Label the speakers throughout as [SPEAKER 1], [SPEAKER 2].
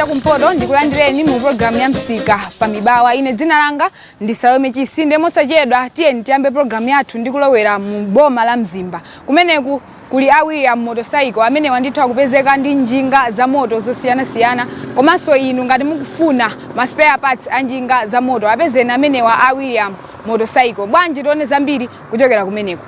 [SPEAKER 1] chakumpoto ndikulandireni mu program ya msika pa mibawa. Ine dzina langa ndi Salome Chisinde. Mosachedwa tiyeni tiyambe program yathu ndikulowera mu boma la Mzimba. Kumeneku kuli William motorcycle amene wanditha kupezeka ndi njinga za moto zosiyana-siyana. Komanso inu ngati mukufuna ma spare parts a njinga za moto apezeni amene wa William motorcycle. Bwanji tione zambiri kuchokera kumeneku.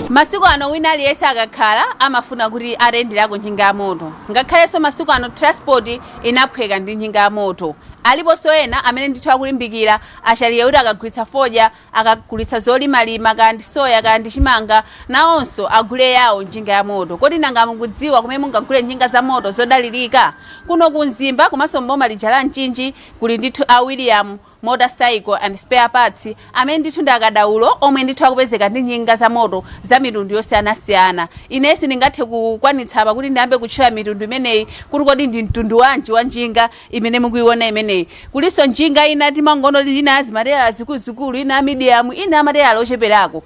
[SPEAKER 2] Masiku ano wina aliyese akakhala amafuna kuti arenderako njinga ya moto. Ngakhalenso masiku ano transport inaphweka ndi njinga ya moto. Aliponso ena amene ndithu akulimbikira achaliye kuti akagulitsa fodya, akagulitsa zolimalima kandi soya kandi chimanga, nawonso agule yawo njinga ya moto. Kodi nanga mukudziwa kumene mungagule njinga za moto zodalirika? Kuno ku Mzimba komanso mboma lija la Mchinji kuli ndithu a William motorcycle and spare parts amene ndithu ndakadaulo omwe ndithu akupezeka ndi njinga za moto za mitundu yosiyana-siyana. Inesi ndingathe kukwanitsa kuti ndiyambe kutchula mitundu imeneyi kuti kodi ndi mtundu wanji wa njinga imene mukuiona imeneyi. Kuliso njinga ina timangono ina azimaterial zikuzikulu, ina medium, ina material ocheperako.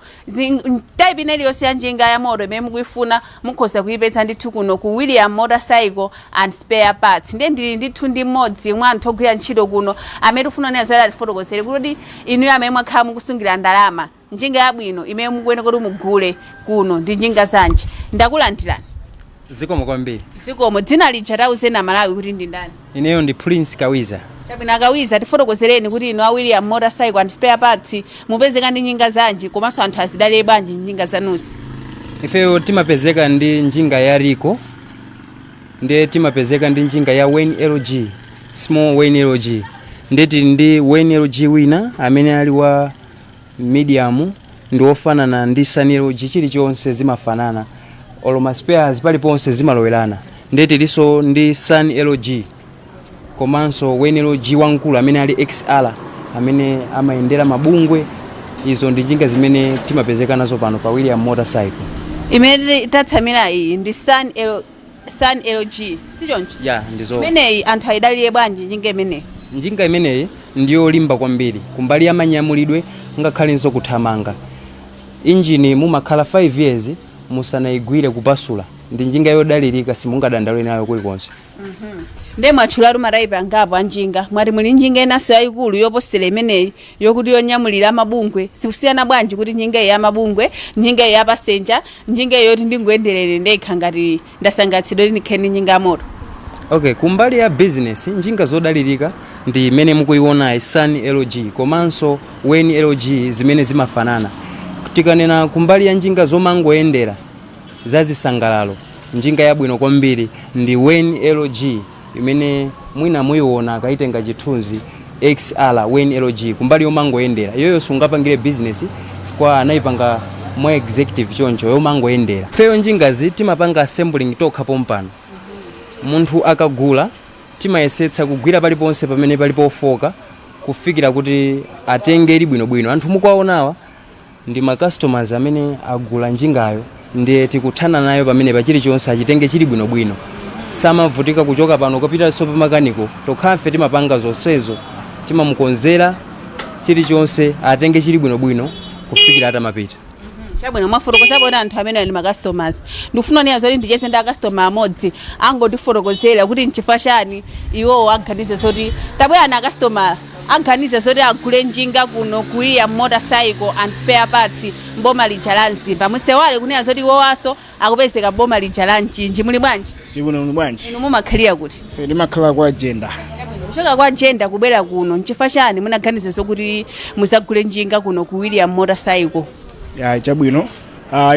[SPEAKER 2] Type ineli yosiya njinga ya moto imene mukuifuna mukhoza kuipeza ndithu kuno ku William motorcycle and spare parts. Ndiye ndili ndithu ndi mmodzi mwa anthu ogwira ntchito kuno amene tifuna nazo fotokozere kuti inu amene mwakhala mukusungira ndalama njinga yabwino imene mukuyenera kuti mugule kuno ndi njinga zanji. Ndakulandirani.
[SPEAKER 3] Zikomo kwambiri.
[SPEAKER 2] Zikomo. Dzina lija tauzena Malawi kuti ndi ndani?
[SPEAKER 3] Ineyo ndi Prince Kawiza.
[SPEAKER 2] Chabwino Kawiza, tifotokozereni kuti inu a William motorcycle and spare parts mupezeka ndi njinga zanji komanso anthu azidalire bwanji njinga zanuzi?
[SPEAKER 3] Ifeyo timapezeka ndi njinga ya Rico, ndiye timapezeka ndi njinga ya Wayne LG, small Wayne LG. Ndeti ndi Wayne LG wina amene ali wa medium ndi ofanana ndi Sun LG, chilichonse zimafanana. Oloma spares paliponse zimalowerana. Ndeti liso ndi Sun LG komanso Wayne LG wankulu amene ali XR amene amayendera mabungwe. Izo ndi njinga zimene timapezeka nazo pano pa William motorcycle.
[SPEAKER 2] Imene tatsamira iyi ndi Sun LG, sichoncho?
[SPEAKER 3] Yeah, ndizo.
[SPEAKER 2] Imeneyi anthu ayidalire bwanji njinga imeneyi?
[SPEAKER 3] Njinga imeneyi ndiyo limba kwambiri kumbali ya manyamulidwe ngakhalenso kuthamanga. Injini mumakhala 5 years musanayigwire kupasula. Ndi njinga yodalirika simungadandale nayo kulikonse.
[SPEAKER 2] Ndiye mwatchulatu mataipi angapo a njinga. Mwati muli njinga inanso yayikulu yoposera imeneyi yokuti yonyamulira mabungwe. Sikusiyana bwanji kuti njinga ya mabungwe, njinga ya pasenja, njinga yoti ndingoyenderere ndekha ngati ndasangatsidwa kuti ndikheni njinga ya moto?
[SPEAKER 3] Okay, kumbali ya business njinga zodalirika ndi imene mukuiona Sun LG komanso Wayne LG zimene zimafanana. Tikanena kumbali ya njinga zomangoyendera zazisangalalo, njinga yabwino kwambiri ndi Wayne LG imene mwina muiona akaitenga chithunzi XR Wayne LG kumbali yomangoyendera. Iyoyo sungapangire business kwa anayipanga mwa executive choncho yomangoyendera. Feyo njingazi timapanga assembling tokha pompano. Munthu akagula timayesetsa kugwira paliponse pamene palipo ofoka kufikira kuti atenge ili bwinobwino. Anthu mukuwaonawa ndi ma customers amene agula njingayo ndiye tikuthana nayo pamene pachili chonse achitenge chili bwinobwino. Samavutika kuchoka pano kupita sopo makaniko tokhafe timapanga zonsezo timamukonzera chili chonse atenge chili bwinobwino kufikira atamapita.
[SPEAKER 2] Chabwino mwafotokoza bona anthu amene ali ma customers. Ndikufuna niya zoti ndichese nda customer amodzi angotifotokozera kuti nchifukwa chani iwo aganize zoti tabwera na customer aganize zoti agule njinga kuno ku William motorcycle and spare parts mboma lija la Mzimba. Musewale kuniya zoti iwowaso akupezeka boma lija la Mchinji. Muli bwanji?
[SPEAKER 4] Tikuno muli bwanji?
[SPEAKER 2] Inu mumakhalira kuti?
[SPEAKER 4] Fe ndimakhala kwa agenda.
[SPEAKER 2] Kuchoka kwa agenda kubwera kuno nchifukwa chani munaganize zokuti muzagule njinga kuno ku William motorcycle?
[SPEAKER 4] Ya chabwino.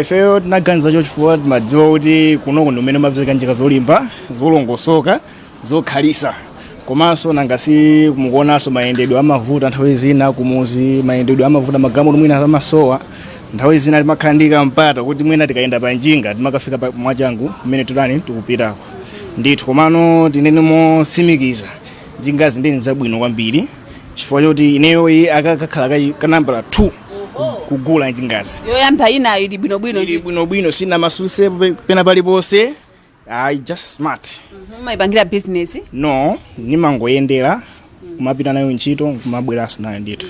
[SPEAKER 4] Ifeyo tinaganiza chifukwa timadziwa kuti kuno kumene mapezeka njinga zolimba, zolongosoka, zokhalisa. Komanso nangasi mukuonanso mayendedwe amavuta nthawi zina kumuzi, mayendedwe amavuta magamoto mwina amasowa. Nthawi zina timakhandika mpata kuti mwina tikayenda pa njinga timakafika mwachangu kumene tudani tikupitako. Ndithu komano tinene mosimikiza njingazi ndi zabwino kwambiri chifukwa choti ineyo akakhala kanambala 2 kugula njingazi.
[SPEAKER 2] Yoyamba ina ili bwinobwino
[SPEAKER 4] ndi bwinobwino sina masuse pena paliponse. I just smart.
[SPEAKER 2] Maipangira business?
[SPEAKER 4] No, nimangoyendera kumapita nayo ntchito kumabweranso nayo ndithu.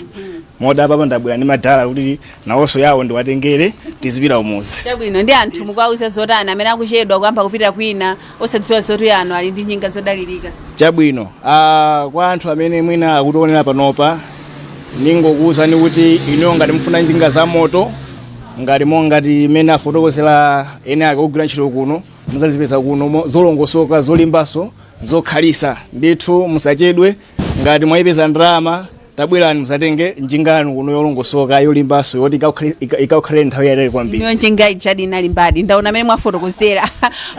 [SPEAKER 4] moda papa ndabwera ndi madala kuti nawonso yawo ndiwatengere tizipita umodzi.
[SPEAKER 2] Chabwino ndi anthu mukwauza zotani amene akuchedwa kuyamba kupita kwina osadziwa zoti ano ali ndi njinga zodalirika.
[SPEAKER 4] Chabwino kwa anthu amene mwina akutionera panopa ningokuwuzani kuti ino ngati mufuna njinga za moto ngati mongati imene afotokozera ene akugwira ntchito kuno muzazipeza kuno zolongosoka zolimbaso zokhalisa ndithu musachedwe ngati mwayipeza ndalama tabwerani musatenge njingano kuno yolongosoka yolimbaso yoti ikaukhale nthawi yaitali kwambiri.
[SPEAKER 2] Niyo njinga ijadi inalimbadi ndaona amene mwafotokozera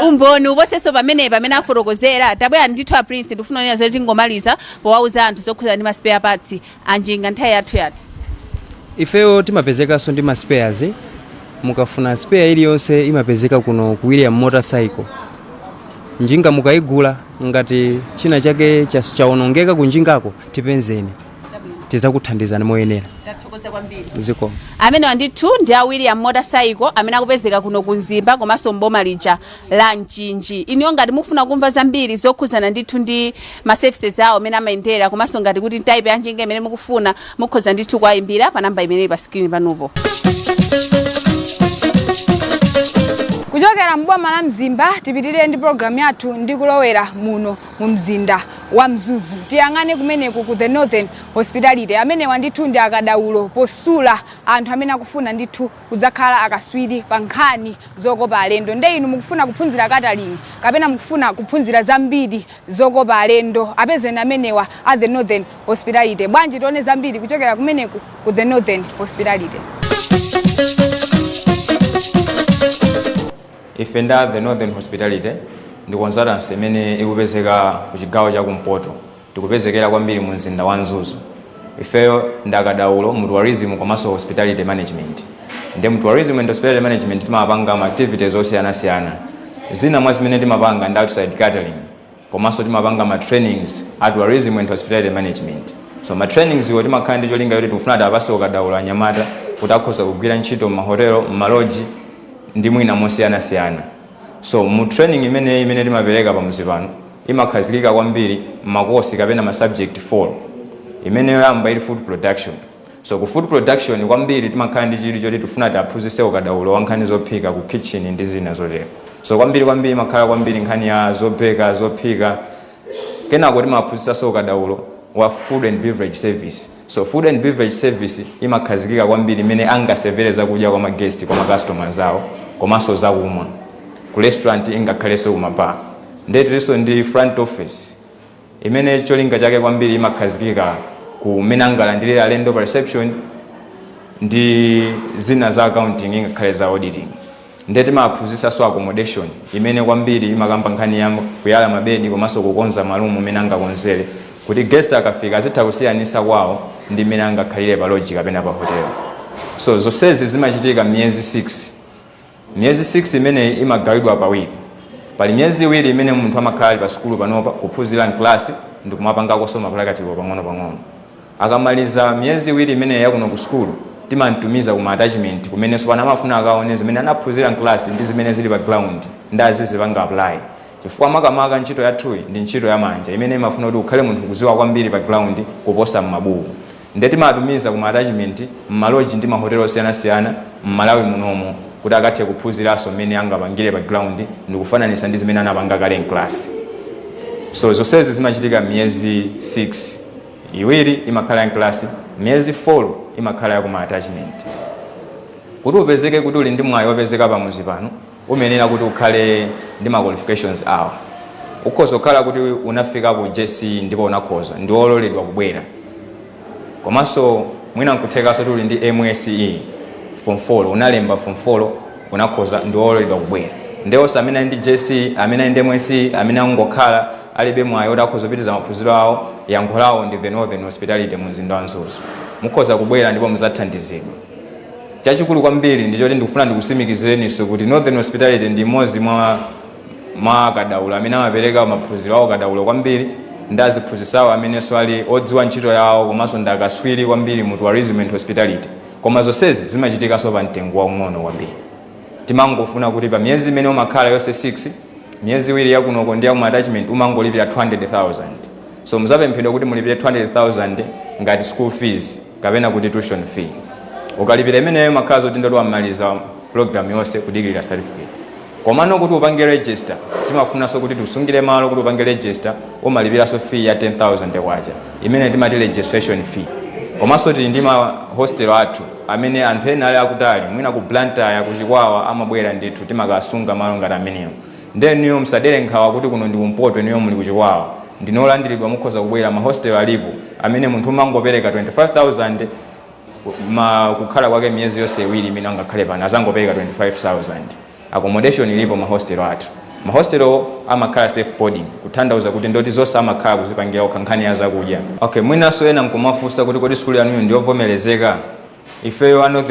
[SPEAKER 2] umboni uposeso pamene afotokozera tabwera ndithu a Prince ndifuna nena zoti tingomaliza powauza anthu zokhuza ndi ma spare parts anjinga nthawi yathu yati.
[SPEAKER 3] Ifeyo timapezekaso ndi ma spares. Mukafuna spare iliyonse imapezeka kuno ku William Motorcycle. Njinga mukaigula ngati china chake chaonongeka kunjingako tipenzeni. Tizakuthandizani moyenera.
[SPEAKER 2] Tathokoza kwambiri.
[SPEAKER 3] Ziko.
[SPEAKER 2] Amene wandithu ndi a William Motorcycle amene akupezeka kuno kunzimba komanso mboma lija la Mchinji. Iniyo ngati mufuna kumva zambiri zokhuzana ndithu ndi ma services awo amene amayendera komanso ngati kuti type ya njinga imene mukufuna mukhoza ndithu kwayimbira pa namba imene pa screen panopo.
[SPEAKER 1] Kuchokera mboma la Mzimba tipitirire ndi program yathu ndi kulowera muno mu mzinda wa Mzuzu. Tiyang'ane kumeneku ku The Northern Hospitality amene wandithu ndi akadaulo posula anthu amene akufuna ndithu kudzakhala akaswiri pa nkhani zokopa alendo. Nde inu mukufuna kuphunzira katalini kapena mukufuna kuphunzira zambiri zokopa alendo apezeni amenewa a The Northern Hospitality. Bwanji tione zambiri kuchokera kumeneku ku The Northern Hospitality.
[SPEAKER 5] Ife nda The Northern Hospitality ndi consultancy imene ikupezeka ku chigawo cha kumpoto tikupezekera kwambiri mu mzinda wa Mzuzu. Ifeyo ndakadaulo mu tourism komanso hospitality management. Ndi mu tourism and hospitality management timapanga ma activities osiyana-siyana. Zina mwa zimene timapanga ndi outside catering komanso timapanga ma trainings at tourism and hospitality management. So ma trainings yo timakhala ndi cholinga yoti tifuna tapase ukadaulo anyamata kuti akhoza kugwira ntchito mu mahotelo, mu maloji ndi mwina mosiyana-siyana. So mu training imene timapereka pamuzi pano imakhazikika kwambiri makosi kapena ma subject 4 imene yoyamba ili food production. So ku food production kwambiri timakhala ndi chili choti tifuna taphunzitse ukadaulo wa nkhani zophika ku kitchen ndi zina zotero. So kwambiri makhala kwambiri nkhani ya zobeka zophika kenako timaphunzitsa ukadaulo wa food and beverage service. So food and beverage service imakhazikika kwambiri imene angasevere zakudya kwa guest kwa customers awo komanso zakumwa ku restaurant ingakhalenso kumapa. Ndetiso ndi front office imene cholinga chake kwambiri imakhazikika kumene angalandire alendo reception ndi zina za accounting ingakhale za auditing. Ndeti maphunzitsa so accommodation imene kwambiri imakamba nkhani ya kuyala mabedi komanso kukonza malumu imene angakonzere kuti guest akafika azitha kusiyanisa kwawo ndi imene angakhalire pa lodge kapena pa hotel. So zonsezi zimachitika miyezi 6. Miyezi 6 imene imagawidwa pawiri. Pali miyezi iwiri imene munthu amakhala pa skulu panopa kuphunzira mklasi ndi kumapanga kusoma practical pang'ono. Akamaliza miyezi iwiri imene yakuno ku skulu timantumiza kuma attachment kumene sopana amafuna akaone zimene anaphunzira mklasi ndi zimene zili pa ground ndazizi panga apply. Chifukwa makamaka ntchito yathu ndi ntchito ya manja imene imafuna kuti ukhale munthu kuziwa kwambiri pa ground kuposa m'mabuku. Ndeti matumiza kuma attachment mmaloji ndi mahotelo osiyana-siyana m'Malawi munomo kuti akathe kuphunziranso mmene angapangire pa ground ndi kufananisa ndi zimene anapanga kale mklasi. So zonsezi zimachitika miyezi 6. Iwiri imakhala mklasi, miyezi 4 imakhala kuma attachment. Kuti upezeke kuti uli ndi mwayi wopezeka pamuzi pano umenera kuti ukhale ndi ma qualifications awo. Ukhoza kukhala kuti unafika ku JC ndipo unakhoza ndi ololedwa kubwera. Komanso mwina nkuthekaso kuti uli ndi MSE form 4 unalemba form 4 unakhoza ndi ololedwa kubwera. Ndeonse amene ndi JC amene ndi MSE amene angokhala alibe mwayi oti akhoza kupitiza maphunziro awo yankho lawo ndi The Northern Hospitality mu mzinda wa Mzuzu. Mukhoza kubwera ndipo muzathandizidwa. Chachikulu kwambiri ndicho kuti ndikufuna ndikusimikizireniso kuti Northern Hospitality ndi imodzi mwa akadaulo amene amapereka maphunziro awo kadaulo kwambiri ndaziphunzisawo amene ali odziwa ntchito yawo komanso ndakaswiri kwambiri mu tourism and hospitality. Koma zonsezi zimachitikaso pa mtengo waung'ono kwambiri. Timangofuna kuti pa miyezi imene umakhala yonse 6 miyezi iwiri yakunoko ndi yaku attachment umangolipira 200,000. So muzapemphedwa kuti mulipire 200,000 ngati school fees kapena kuti tuition fee. Ukalipira imeneyo makhala zoti ndoti wamaliza program yonse kudikirira certificate. Komano kuti upange register, timafunanso kuti tusungire malo kuti upange register, umalipiraso fee ya 10,000 kwacha. Imene timati registration fee. Komanso tili ndi ma hostel athu amene anthu ena ali akutali, mwina ku Blantyre ku Chikwawa amabwera ndithu timakasunga malo ngati ameneyo. Then niyo msadere nkhawa kuti kuno ndi kumpoto niyo muli ku Chikwawa. Ndinolandiridwa mukhoza kubwera ma hostel alipo amene munthu mangopereka 25,000 kukhala kwake miyezi yonse iwiri imene angakhale pano azangopereka 25,000. Accommodation ilipo ma hostel athu. Ma hostel amakhala safe boarding kutanthauza kuti ndoti zonse amakhala kuzipangira okhankhani ya zakudya. Okay, mwinaso ena nkumafunsa kuti kodi skulu yanu ndi yovomerezeka. Ifeyo at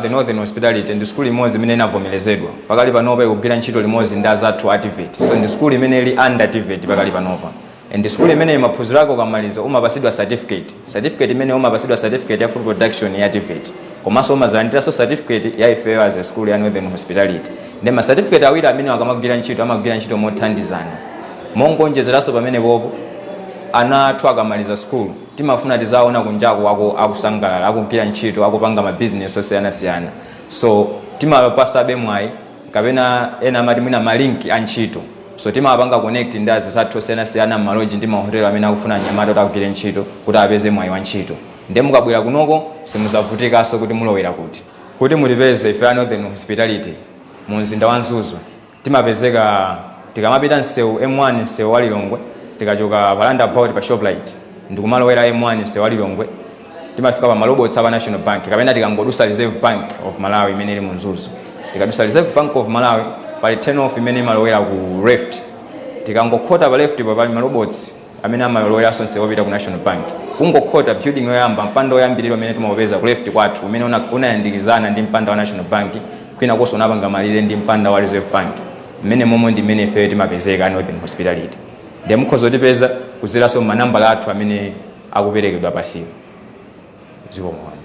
[SPEAKER 5] the Northern Hospitality ndi skulu imodzi imene inavomerezedwa. Pakali panopa ikugwira ntchito limodzi ndi azathu activate. So ndi skulu imene ili under activate pakali panopa. And skulu imene maphunziro ako kamaliza umapasidwa certificate. Certificate imene umapasidwa certificate ya food production ya activate. Komanso umazalandiraso certificate ya ifeyo as a school ya Northern Hospitality. Ndi ma certificate awiri amene akamagwira ntchito mothandizana. Mongonjezeraso pamene popo ana athu akamaliza school timafuna tizaona kunjaku wako akusangalala akugwira ntchito akupanga ma business osiyana-siyana. So timapasabe mwayi kapena ena amati mwina malinki a ntchito. So timapanga connect ndi azathu osiyana-siyana maloji ndi mahotelo amene akufuna anyamata kuti akugwire ntchito kuti apeze mwayi wa ntchito. Ndi mukabwera kunoko simuzavutikaso kuti mulowera kuti mulipeze ife Northern Hospitality mu mzinda wa Nzuzu. Timapezeka tikamapita msewu M1 msewu wa Lilongwe tikachoka palanda about pa Shoprite ndikumalowera M1 msewu wa Lilongwe timafika pa malobotsa pa National Bank kapena tikangodusa Reserve Bank of Malawi imene ili mu Nzuzu. Tikadusa Reserve Bank of Malawi pali turn off imene imalowera ku left, tikangokhota pa left pa pali malobotsi amene amalowera sonse wopita ku National Bank. Kungokhota building yoyamba mpanda oyambirira amene timawopeza ku left kwathu umene unayandikizana ndi mpanda wa National Bank kwina koso unapanga malire ndi mpanda wa Reserve Bank. Mmene momo ndi mmene ife timapezeka Northern Hospitality. Ndi mukhoza kutipeza kudzeraso manambala athu amene akuperekedwa pasipo. Ziko mwana.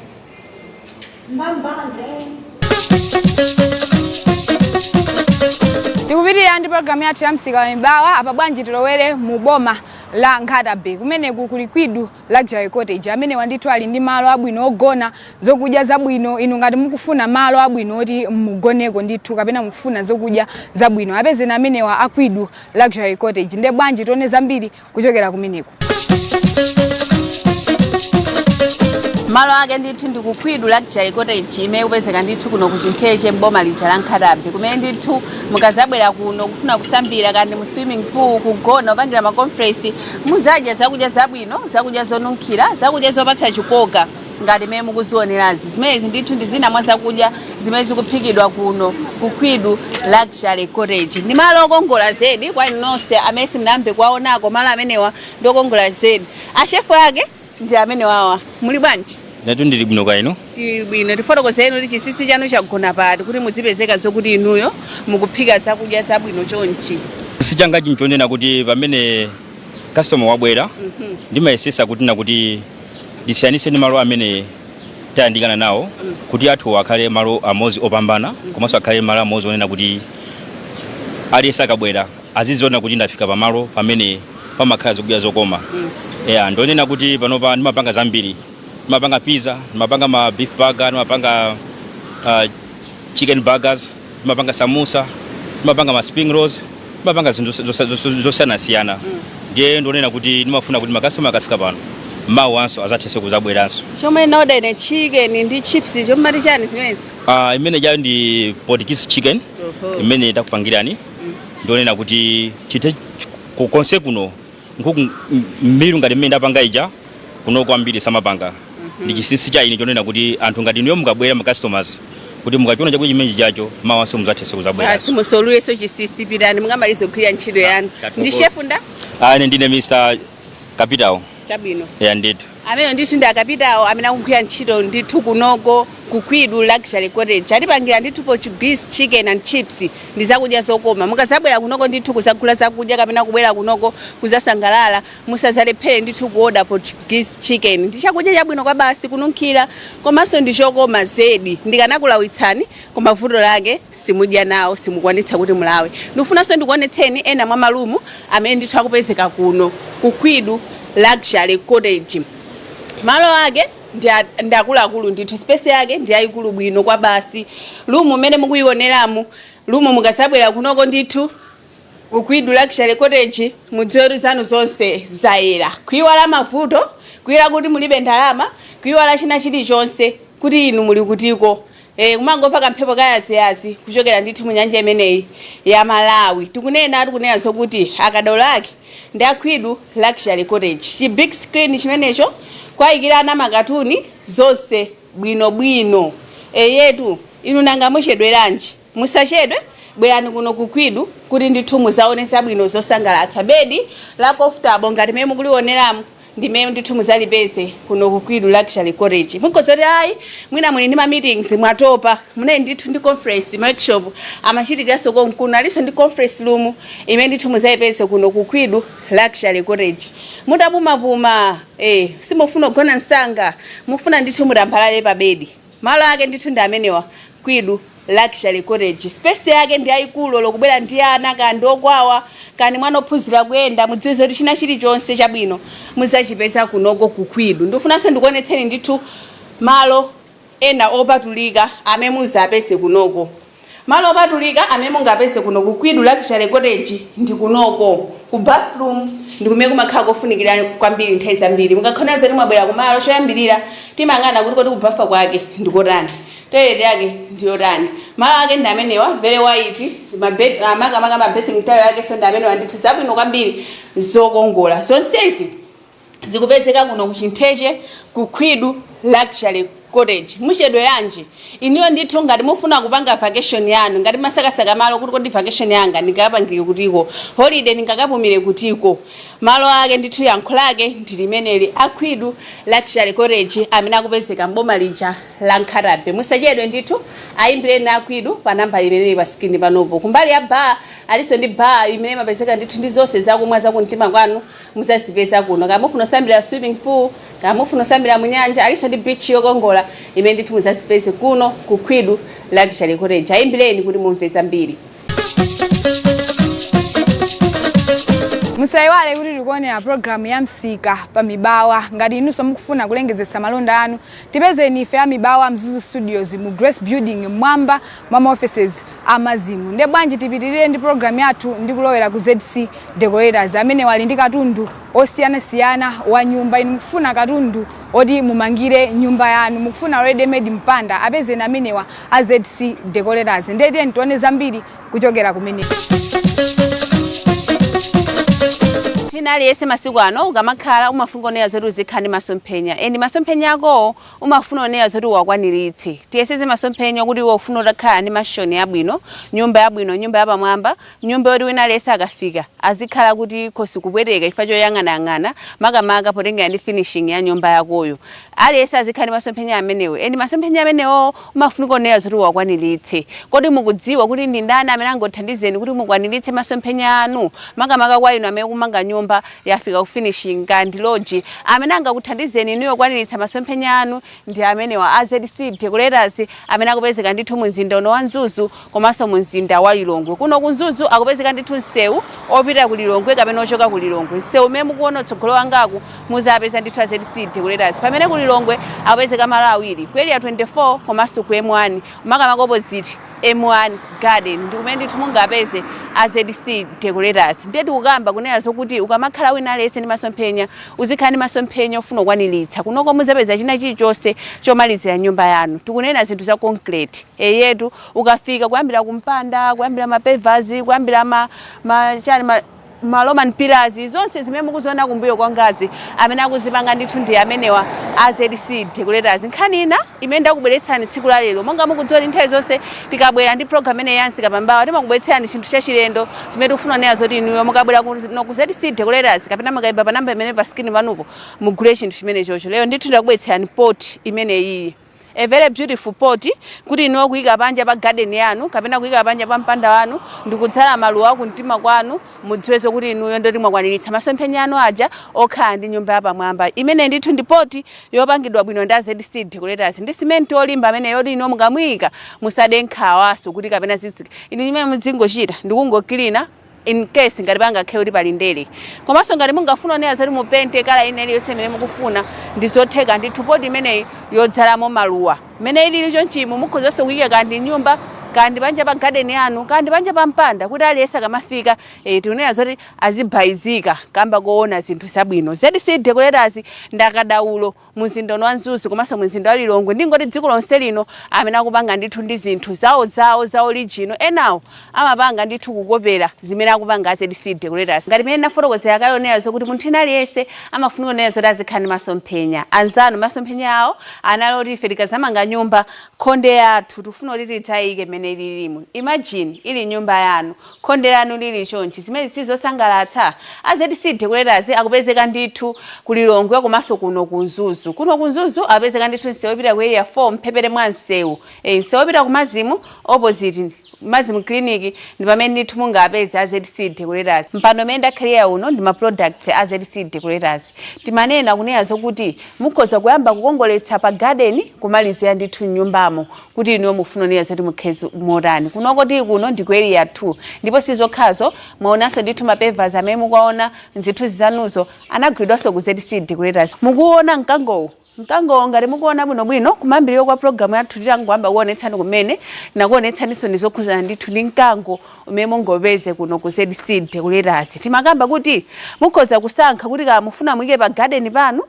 [SPEAKER 1] Tikupitirira ndi programu yathu ya msika wa mibawa apa bwanji tilowere mu boma la Nkhata Bay kumene kuli Kwidu Luxury Cottage amene wandithu ali ndi malo abwino ogona zokudya zabwino. Inu ngati mukufuna malo abwino oti mugoneko ndithu kapena mukufuna zokudya zabwino apezeni amenewa a Kwidu Luxury Cottage. Ndi bwanji tione zambiri kuchokera kumeneko.
[SPEAKER 2] Malo ake ndithu ndi ku Kwidu Luxury Cottage imene kupezeka ndithu kuno ku Chintheche mboma lija la Nkhata Bay kumene ndithu mukazabwera kuno kufuna kusambira kandi mu swimming pool kugona upangira ma conference muzadya zakudya zabwino zakudya zonunkhira zakudya zopatsa chikoka ngati mmene mukuzionerazi. Zimenezi ndithu ndi zina mwa zakudya zimene zikuphikidwa kuno ku Kwidu Luxury Cottage. Ndi malo okongola zedi kwa nonse amene simnambe kwaonako malo amenewa ndi okongola zedi. Ashefu ake ndi amene wawa. Muli bwanji?
[SPEAKER 6] Natu ndili bwino kaino.
[SPEAKER 2] Ndi bwino tifotokozeni kuti chisisi chanu chagona pati kuti muzipezeka zokuti inuyo mukuphika zakudya zabwino chonchi.
[SPEAKER 6] Chisisi changa chinchonena kuti pamene customer wabwera ndimayesesa kuti nakuti ndisiyanise ndi malo amene tayandikana nawo kuti athu akhale malo amozi opambana komanso akhale malo amozi onena kuti aliyesa akabwera aziziona kuti ndafika pamalo pamene pamakhala zokudya zokoma. Ndonena kuti panopa ndimapanga zambiri. Ndimapanga pizza, ndimapanga ma beef burger, ndimapanga chicken burgers, ndimapanga samosa, ndimapanga ma spring rolls, ndimapanga zosiyana-siyana. Ndiye ndonena kuti ndimafuna kuti makastoma akafika pano mawu anso azathese kuzabweranso.
[SPEAKER 2] Chomwe noda ine chicken ndi chips chomwe chani zimezi?
[SPEAKER 6] Imene jayo ndi Portuguese chicken. Imene takupangirani. Ndonena kuti chite kukonse kuno nkuku mmiru ngati mmene ndapanga ija kuno kwambiri samapanga. Ndi chisisi cha ine chonena kuti anthu ngati niyo mukabwera ma customers kuti mukachiona chakudya chimenechi chacho mawanso muzathese kuzabwera.
[SPEAKER 2] Basi musoluyeso chisisi pitani mungamalize kugwira ntchito yanu. Ndi chef nda?
[SPEAKER 6] Ine ndine Mr. Capital.
[SPEAKER 2] Chabwino.
[SPEAKER 6] Ndithu.
[SPEAKER 2] Amene ndithu ndi akapitawo amene akugwira ntchito ndithu kunoko ku Kwidu Luxury Cottage. Atipangira ndithu Portuguese chicken and chips ndi zakudya zokoma. Mukazabwera kunoko ndithu kuzagula zakudya kapena kubwera kunoko kuzasangalala musazalephere ndithu kuoda Portuguese chicken. Ndi chakudya chabwino kwa basi kununkhira komanso ndi chokoma zedi. Ndikanakulawitsani koma vuto lake simudya nawo simukwanitsa kuti mulawe. Ndikufunanso ndikuonetseni ena mwa malumu amene ndithu akupezeka kuno ku Kwidu Luxury Cottage. Malo ake ndakuluakulu ndithu space yake ndi yayikulu bwino kwa basi lumu mmene mukuyioneramu lumu mukasabwera kunoko ndithu kuKwidu Luxury Cottage mudziweru zanu zonse zayera kuyiwala mavuto kuyiwala kuti mulibe ndalama kuyiwala china chilichonse kuti inu muli kutiko kumangomva kamphepo kayaziyazi kuchokera ndithu mu nyanja imeneyi ya Malawi tikunena zokuti akadaulo ake ndi aKwidu Luxury Cottage chi big screen chimenecho kwayikirana makatuni zonse bwino yetu inu nanga muchedweranji musachedwe bwerani kuno kuKwidu kuti ndithu muzaonesa bwino zosangalatsa bedi la comfortable ngati mmene mukulioneramu ndi mmene ndithu muzalipeze kuno kuKwidu Luxury Cottage mukozoti ayi mwina muli ndi ma meetings mwatopa mune ndithu ndi conference workshop amachitikiranso konkuno aliso ndi conference room imene ndithu muzayipeze kuno kuKwidu Luxury Cottage mutapumapuma simufuna kugona msanga mufuna ndithu mutambalale pa bedi malo ake ndithu ndi amenewa Kwidu Luxury Cottage space yake ndi yayikulu lokubwera ndi ana kandi okwawa kani mwana ophunzira kuyenda mudziwe zoti china chilichonse chabwino muzachipeza kunoko kuKwidu ndifunanso ndikuonetseni ndithu malo ena opatulika amene muzapeze kunoko malo opatulika amene mungapeze kuno kuKwidu Luxury Cottage ndi kunoko ku bathroom ndi kumene kumakhala kofunikira kwambiri nthawi zambiri mukakhona zoti mwabwera kumalo choyambirira timangana kuti ku bafa kwake ndikotani toilet yake ndiyotani malo ake ndi amenewa very white makamaka ma bathing tile yake so ndi amenewa ndithu zabwino kwambiri zokongola zonsezi zikupezeka kuno kuChintheche kuKwidu Luxury Cottage muchedweranji iniyo ndithu ngati mufuna kupanga vacation yanu ngati masakasaka malo kuti kodi vacation yanga ndingapangire kutiko holiday ndingakapumire kutiko malo ake ndithu yankho lake ndi limeneli aKwidu Luxury Cottage amene akupezeka mboma lija la Nkhatabe musachedwe ndithu ayimbireni aKwidu pa namba imeneyi pa screen panopo kumbali ya bar aliso ndi bar imene mapezeka ndithu ndi zonse zakumwa zakumtima kwanu muzazipeza kuno kama mufuna kusambira swimming pool kama mufuna kusambira munyanja aliso ndi beach yokongola imene ndithu muzazipeze kuno kuKwidu Luxury Cottage ayimbireni kuti mumve zambiri.
[SPEAKER 1] Musaiwale kuti tikuonera program ya msika pa Mibawa ngati inunso mukufuna kulengezesa malonda anu tipezeni ife ya Mibawa Mzuzu Studios mu Grace Building mwamba mwa offices amazimu nde bwanji tipitirire ndi program yathu ndi kulowera ku ZC Decorators amene wali ndi katundu osiyana wa nyumba inu mukufuna katundu odi mumangire nyumba yanu mukufuna ready made mpanda apezeni amenewa a ZC Decorators ndeti tione zambiri kuchokera kumene.
[SPEAKER 2] Tinali yese masiku ano ukamakhala umafuna onera zoti uzikhani masomphenya eni masomphenya ako umafuna onera zoti wakwaniritse tiyeseze masomphenya kuti iwe ufuna utakhala ndi mashoni yabwino nyumba yapamwamba nyumba yoti wina lese akafika azikhala kuti khosi kupweteka ifa choyang'anayang'ana makamaka potenga ndi finishing ya nyumba yakoyo aliyese azikhani masomphenya amenewo eni masomphenya amenewo umafuna onera zoti wakwaniritse kodi mukudziwa kuti ndi ndani amene angothandizeni kuti mukwaniritse masomphenya anu makamaka kwa inu amene kumanga nyumba yafika ku finishing kandi lodge amene angakuthandizeni niyo kwaniritsa masomphenya anu ndi amene wa ZC Decorators amene akupezeka ndithu mu mzinda wa Nzuzu komanso mu mzinda wa Lilongwe kuno ku Nzuzu akupezeka ndithu msewu opita ku Lilongwe kapena ochoka ku Lilongwe msewu umene mukuona tsogolo wangaku muzapeza ndithu ZC Decorators pamene ku Lilongwe akupezeka malo awiri ku area 24 komanso ku M1 makamaka opposite M1 Garden ndi kumene ndithu mungapeze ZC Decorators ndeti kukamba kunena zokuti ukamakhala wina lese ndi masomphenya uzikhala ndi masomphenya ofuna kukwaniritsa kunoko muzapeza china chilichonse chomalizira nyumba yanu tikunena zinthu za concrete yetu ukafika kuyambira kumpanda kuyambira mapavers kuyambira Roman pillars zonse zimene mukuziona kumbuyo kwa ngazi amene akuzipanga ndithu ndi amenewa ZC Decorators nkhani imene ndakubweretsani tsiku la lero monga mukudziwa nthawi zonse tikabwera ndi program ene yansika pambawa timakubweretsani chinthu chachilendo chimene tifuna neya zoti inuyo mukabwera ku ZC Decorators kapena mukayimba pa namba imene pa screen panupo mugule chinthu chimene chocho lero ndithu ndakubweretserani pot imene iyi a very beautiful pot kuti ino kuyika panja pa garden yanu kapena kuyika panja pa mpanda wanu ndikudzala maluwa ku mtima kwanu mudziwezo kuti inuyo ndoti mwakwaniritsa masomphenya anu aja okhala ndi nyumba yapamwamba imene ndithu ndi pot yopangidwa bwino ndi ZC Decorators ndi cement olimba amene yoti ino mukamuyika musade nkhawaso kuti kapena zisika ini chimene muzingochita ndikungokilina in case ngati pangakhe kuti pali ndere. Komanso ngati mungafuna onera zoti mupente kala ina iliyonse imene mukufuna ndizotheka ndithu poti imeneyi yodzalamo maluwa. Imene ili chonchimo mukhozanso kuyika kandi nyumba kandi panja pa garden yanu kandi panja pa mpanda kuti aliyesa kamafika tikunena zoti azibhaizika kamba kuona zinthu zabwino. ZC Decorators ndakadaulo mzinda wa Nzuzu komanso mzinda wa Lilongwe ndingoti dziko lonse lino amene akupanga ndithu ndi zinthu za original enawo amapanga ndithu kukopera zimene akupanga ZC Decorators. Ngati mene nafotokozera kale onera zokuti munthu ina aliyese amafuna onera zoti azikhala ndi masomphenya anzanu masomphenya awo analoti ife tikazamanga nyumba khonde yathu tifuna kuti titayike mene lilimu. Imagine ili nyumba yanu khonde lanu lili chonchi zimene sizosangalatsa. ZC Decorators akupezeka ndithu ku Lilongwe komanso kuno ku Nzuzu. Kuno ku Nzuzu apezeka ndithu nsewu pita ku area 4 mphepete mwa nsewu. Nsewu pita ku Mazimu opposite Mazimu Clinic ndi pamene ndithu mungapeze ZC Decorators. Mpando menda career uno ndi ma products ZC Decorators. Timanena kunena zokuti mukhoza kuyamba kukongoletsa pa garden kumalizira ndithu nyumbamo kuti ino mufuna nena zoti mukhezo morani. Kunokoti kuno ndi ku area 2 ndipo sizokhazo mwaonanso ndithu mapavers amene mukaona nzithu zanuzo anagwidwanso ku ZC Decorators. Mukuona mkango ngati mukuona bwino kumambiriro kwa program yathu tilangwamba kuonetsani kumene na kuonetsaniso ndizokhuzana ndithu ndi mkango umene mungopeze kuno ku ZC Decorators. Timakamba kuti mukhoza kusankha kuti kama mufuna muike pa garden panu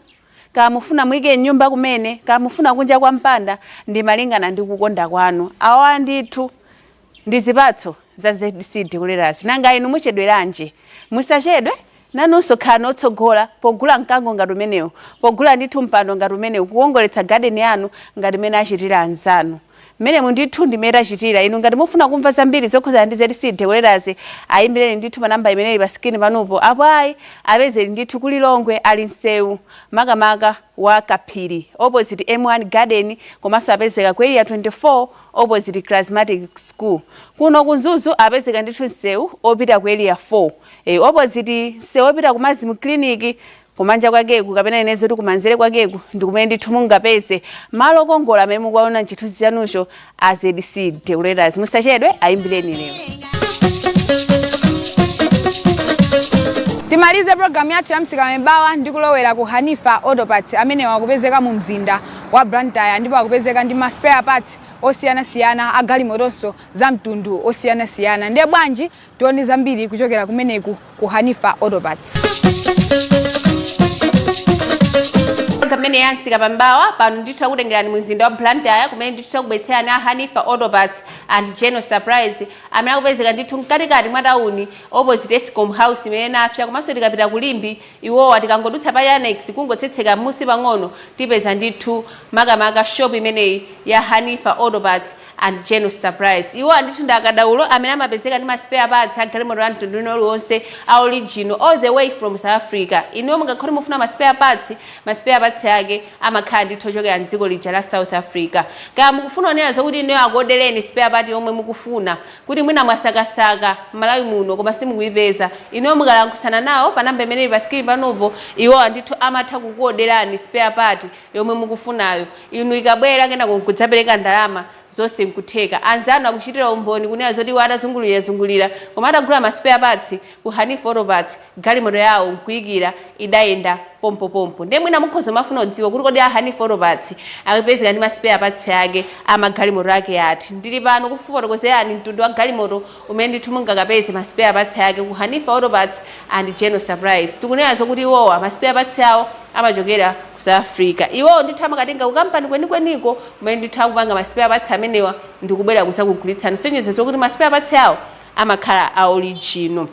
[SPEAKER 2] kama mufuna muike nyumba kumene kama mufuna kunja kwa mpanda ndi malingana ndi kukonda kwanu. Awa ndithu ndi zipatso za ZC Decorators. Nanga inu muchedweranje musachedwe nanunso khala otsogola pogula mkango ngati umenewu pogula ndithu mpando ngati umenewu kukongoletsa garden yanu ngati mene achitira anzanu. Mene mundithu ndimene achitira inu ngati mufuna kumva zambiri zokhuzana ndi ZC Decorators ayimbireni ndithu pa namba imene ili pa screen panupo apo ayi apezeni ndithu ku Lilongwe ali nsewu makamaka wa Kaphiri opposite M1 Garden komanso apezeka ku area 24 opposite Charismatic School. Kuno ku Nzuzu apezeka ndithu nsewu opita ku area 4 opposite nsewu opita ku Mazimu Clinic kumanja kwakeku kapena inezo kuti kumanzere kwakeku ndi kumene ndithu mungapeze malo okongola amene mukuwaona ntchito zanuzo a ZC Decorators. Musachedwe ayimbireni lero.
[SPEAKER 1] Timalize program yathu ya msika mebawa ndikulowera ku Hanifa Auto Parts amene wakupezeka mu mzinda wa Blantyre ndipo akupezeka ndi ma spare parts osiyana-siyana agalimotonso za mtundu osiyana-siyana. Ndiye bwanji tione zambiri kuchokera kumeneku ku Hanifa Auto Parts.
[SPEAKER 2] Kamene yansika pambawa pano ndithu akutengerani mzinda wa Blantyre kumene ndithu akubetserani a Hanifa Auto Parts and General Surprise amene akupezeka ndithu mkatikati mwa tauni opposite Escom House imene napsa komanso tikapita kulimbi iwowa tikangodutsa pa Annex kungotsetseka musi pang'ono tipeza ndithu makamaka shop imeneyi ya Hanifa Auto Parts and General Surprise. Iwowa ndithu ndakadaulo amene amapezeka ndi ma spare parts agalimoto a mtundu uliwonse a original all the way from South Africa. Ino mungakhale mufuna ma spare parts yake amakhala ndithu ochokera mdziko lija la South Africa. Kaya mukufuna onera zokuti ino akodeleni spare part yomwe mukufuna kuti mwina mwasakasaka Malawi muno koma simukuyipeza ino mukalankhulana nawo pa namba imene ili pa screen panopo iwowa ndithu amatha kukuoderani spare part yomwe mukufunayo. Inu ikabwera kena kudzapereka ndalama zonse nkutheka. Anzanu akuchitira umboni kunena zoti watazungulira koma atagula ma spare parts ku Hanifa Auto Parts galimoto yawo nkuyikira idayenda pompo. Ndiye mwina mukhoza mafuna udziwa kuti kodi a Hanifa Auto Parts akupezeka ndi ma spare parts yake amagalimoto ake ati. Ndili pano kufotokozerani mtundu wa galimoto umene ndithu mungakapeze ma spare parts yake ku Hanifa Auto Parts and General Surprise. Tikunena zokuti iwowa ma spare parts yawo amachokera ku South Africa. Iwowo ndithu amakatenga kukampani kwenikweniko kumene ndithu akupanga ma spare parts amenewa ndikubwera kusakugulitsani. Sonyezo zokuti ma spare parts yawo amakhala a original.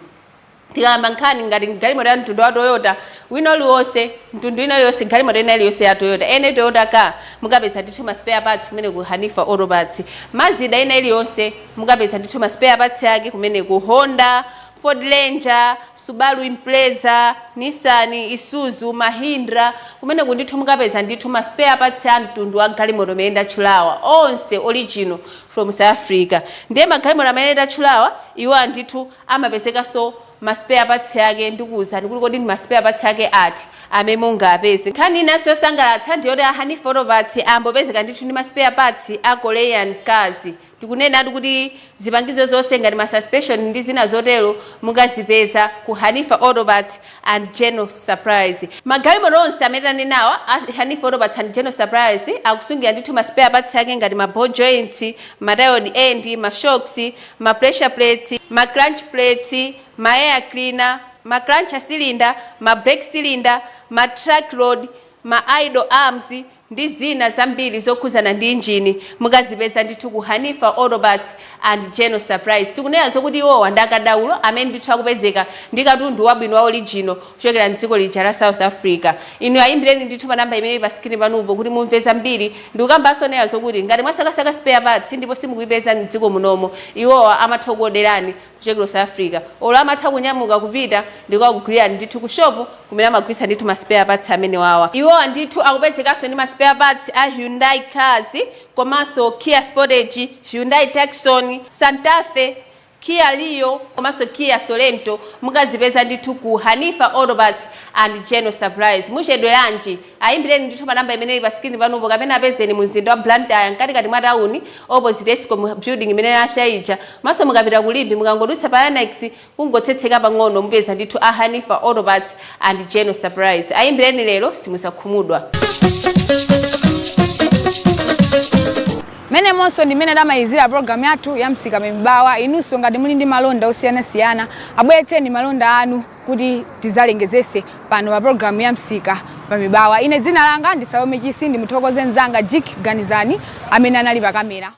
[SPEAKER 2] Tikamba nkhani ngati galimoto ya mtundu wa Toyota wina uliwonse mtundu ina iliyonse galimoto ina iliyonse ya Toyota ene Toyota car mukapeza ndithu ma spare parts kumene ku Hanifa Auto Parts. Mazda ina iliyonse mukapeza ndithu ma spare parts yake kumene ku Honda, Ford Ranger, Subaru Impreza, Nissan, Isuzu, Mahindra kumene kundithu mukapeza ndithu ma spare parts ya mtundu wa galimoto meyenda chulawa onse original from South Africa. Ndiye magalimoto amene ndatchulawa iwo ndithu amapezeka so ma spare parts yake ndikuwuzani kuti kodi ma spare parts yake ati amene mungapeze. Nkhani inanso yosangalatsa ndiyoti a Hanifa Auto Parts ambopezeka ndithu ndi ma spare parts a Korean cars. Tikunena kuti zipangizo zonse ngati ma suspension ndi zina zotero mukazipeza ku Hanifa Auto Parts and General Surprise. Magalimoto onse amene tanenawa Hanifa Auto Parts and General Surprise akusungira ndithu ma spare parts yake ngati ma ball joints, ma diode end, ma shocks, ma pressure plates, ma clutch plates, ma air cleaner, ma clutch cylinder, ma brake cylinder, ma track rod, ma idle arms ndi zina zambiri zokhuzana ndi injini mukazipeza ndithu ku Hanifa Auto Parts and General Surprise. Tikunena zokuti iwowa ndakadaulo amene ndithu akupezeka ndi katundu wabwino wa original kuchokera mdziko lija la South Africa. Inu ayimbireni ndithu pa namba imene pa screen panupo kuti mumve zambiri ndi kukambanso nayo zokuti ngati mwasakasaka spare parts ndipo simukuyipeza mdziko munomo iwowa amatha kuoderani kuchokera South Africa. Olo amatha kunyamuka kupita ndikukagulirani ndithu ku shop kumene amagulitsa ndithu ma spare parts amene wawa. Iwowa ndithu akupezekanso ndi ma spare parts a Hyundai cars, komanso Kia Sportage, Hyundai Tucson, Santa Fe, Kia Rio, komanso Kia Sorento mukazipeza ndithu ku Hanifa Auto Parts and General Surprise. Muchedweranji ayimbireni ndithu pa namba imene pa screen panupo kapena apezeni mu mzinda wa Blantyre mkatikati mwa town opposite Eskom building imene yachaija. Maso mukapita kulimbi mukangodutsa pa annex kungotsetseka pang'ono mupeza ndithu a Hanifa Auto Parts and General Surprise. Ayimbireni lero simusakhumudwa.
[SPEAKER 1] Mene monso ndi mene damayizira program yathu ya Msika Pamibawa. Inunso ngati muli ndi malonda osiyanasiyana abweretseni malonda anu kuti tizalengezese pano pa program ya Msika Pamibawa. Ine dzina langa ndi Salome Chisindi, muthokoze nzanga Jik Ganizani amene anali pa kamera.